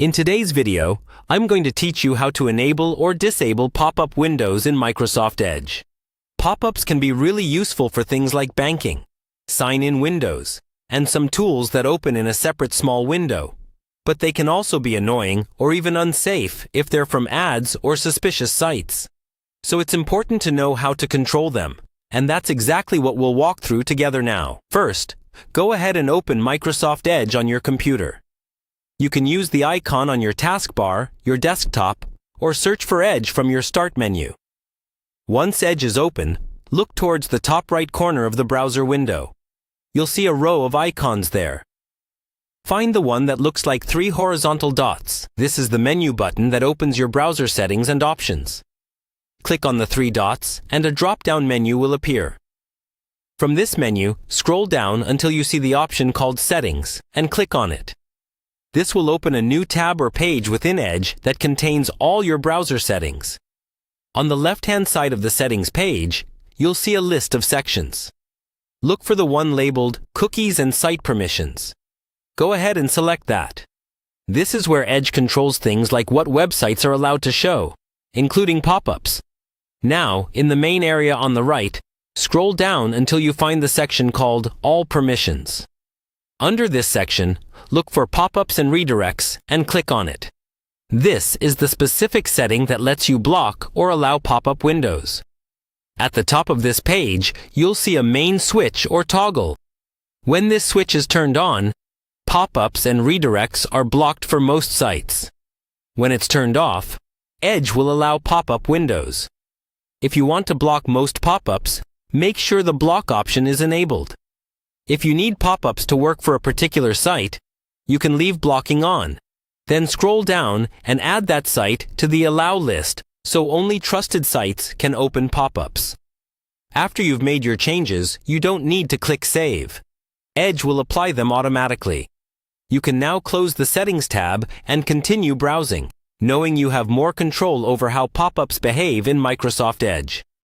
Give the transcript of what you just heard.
In today's video, I'm going to teach you how to enable or disable pop-up windows in Microsoft Edge. Pop-ups can be really useful for things like banking, sign-in windows, and some tools that open in a separate small window. But they can also be annoying or even unsafe if they're from ads or suspicious sites. So it's important to know how to control them, and that's exactly what we'll walk through together now. First, go ahead and open Microsoft Edge on your computer. You can use the icon on your taskbar, your desktop, or search for Edge from your Start menu. Once Edge is open, look towards the top right corner of the browser window. You'll see a row of icons there. Find the one that looks like 3 horizontal dots. This is the menu button that opens your browser settings and options. Click on the 3 dots, and a drop-down menu will appear. From this menu, scroll down until you see the option called Settings, and click on it. This will open a new tab or page within Edge that contains all your browser settings. On the left-hand side of the settings page, you'll see a list of sections. Look for the one labeled Cookies and Site Permissions. Go ahead and select that. This is where Edge controls things like what websites are allowed to show, including pop-ups. Now, in the main area on the right, scroll down until you find the section called All Permissions. Under this section, look for pop-ups and redirects and click on it. This is the specific setting that lets you block or allow pop-up windows. At the top of this page, you'll see a main switch or toggle. When this switch is turned on, pop-ups and redirects are blocked for most sites. When it's turned off, Edge will allow pop-up windows. If you want to block most pop-ups, make sure the block option is enabled. If you need pop-ups to work for a particular site, you can leave blocking on. Then scroll down and add that site to the Allow list so only trusted sites can open pop-ups. After you've made your changes, you don't need to click Save. Edge will apply them automatically. You can now close the Settings tab and continue browsing, knowing you have more control over how pop-ups behave in Microsoft Edge.